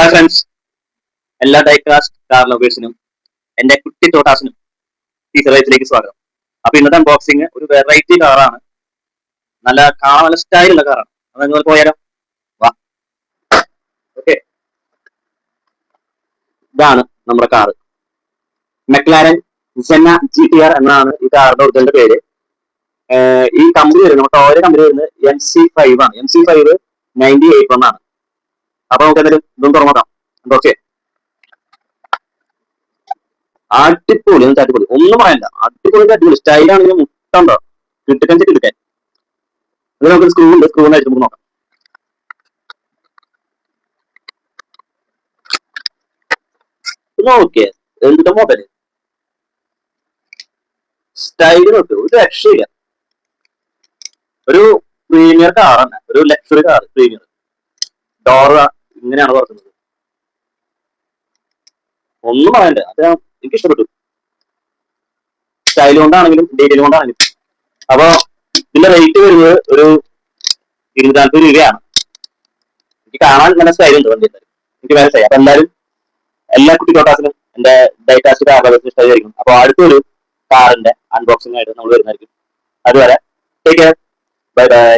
Hi friends, എല്ലാ die-cast car ലവേഴ്സിനും എന്റെ കുട്ടി തോട്ടാസിനും ടീച്ചർ റൈറ്റിലേക്ക് സ്വാഗതം. അപ്പൊ ഇന്നത്തെ അൺബോക്സിങ് ഒരു വെറൈറ്റി കാറാണ്. കാണാൻ നല്ല സ്റ്റൈലുള്ള കാറാണ്. അത് നിങ്ങൾ പോയാലോ? വാ. ഓക്കെ, ഇതാണ് നമ്മുടെ കാറ്. മെക്ലാരൻ സെന്ന GTR എന്നാണ് ഈ കാറിന്റെ ഒറിജിനൽ പേര്. ഈ കമ്പനി വരുന്നത് ടോയുടെ കമ്പനി വരുന്നത് MC5 ആണ്. MC5 98 ആണ്. അപ്പൊ നമുക്ക് എന്തെങ്കിലും ഇതും തുറന്നോക്കാം. ഓക്കെ, അടിപൊളി അടിപൊളി, ഒന്നും പറയണ്ട. അടിപൊളി സ്റ്റൈലാണെങ്കിൽ മുട്ടുണ്ടോ കിട്ടുക്കാൻ കിട്ടുക്കാൻ. അത് നമുക്ക് സ്ക്രൂ ഉണ്ട്, സ്ക്രൂവിനായിട്ട് നമുക്ക് നോക്കാം. നോക്കിയേ എന്തിന്റെ മൊബൈല് സ്റ്റൈല് നോക്ക്, ഒരു രക്ഷയില്ല. ഒരു പ്രീമിയർ കാർ തന്നെ, ഒരു ലക്ഷറി കാർ. പ്രീമിയർ ഡോർ ഇങ്ങനെയാണ് തുറക്കുന്നത്. ഒന്നും പറയണ്ട, അത് എനിക്ക് ഇഷ്ടപ്പെട്ടു. സ്റ്റൈൽ കൊണ്ടാണെങ്കിലും ഡീറ്റെയിൽ കൊണ്ടാണെങ്കിലും. അപ്പൊ ഇതിന്റെ റേറ്റ് വരുന്നത് ഒരു 240 രൂപയാണ്. എനിക്ക് കാണാൻ നല്ല സ്റ്റൈലുണ്ട് വണ്ടി, എനിക്ക് വേറെ സ്റ്റൈൽ. അപ്പൊ എല്ലാവരും എല്ലാ കുട്ടിക്കോട്ടാസിനും എന്റെ ഡൈകാസ്റ്റ് കാറിനെ ഇഷ്ടമായിരിക്കും. അപ്പൊ അടുത്തൊരു കാറിന്റെ അൺബോക്സിംഗ് ആയിട്ട് നമ്മൾ വരുന്നതായിരിക്കും. അതുവരെ ടേക്ക് കെയർ, ബൈ ബൈ.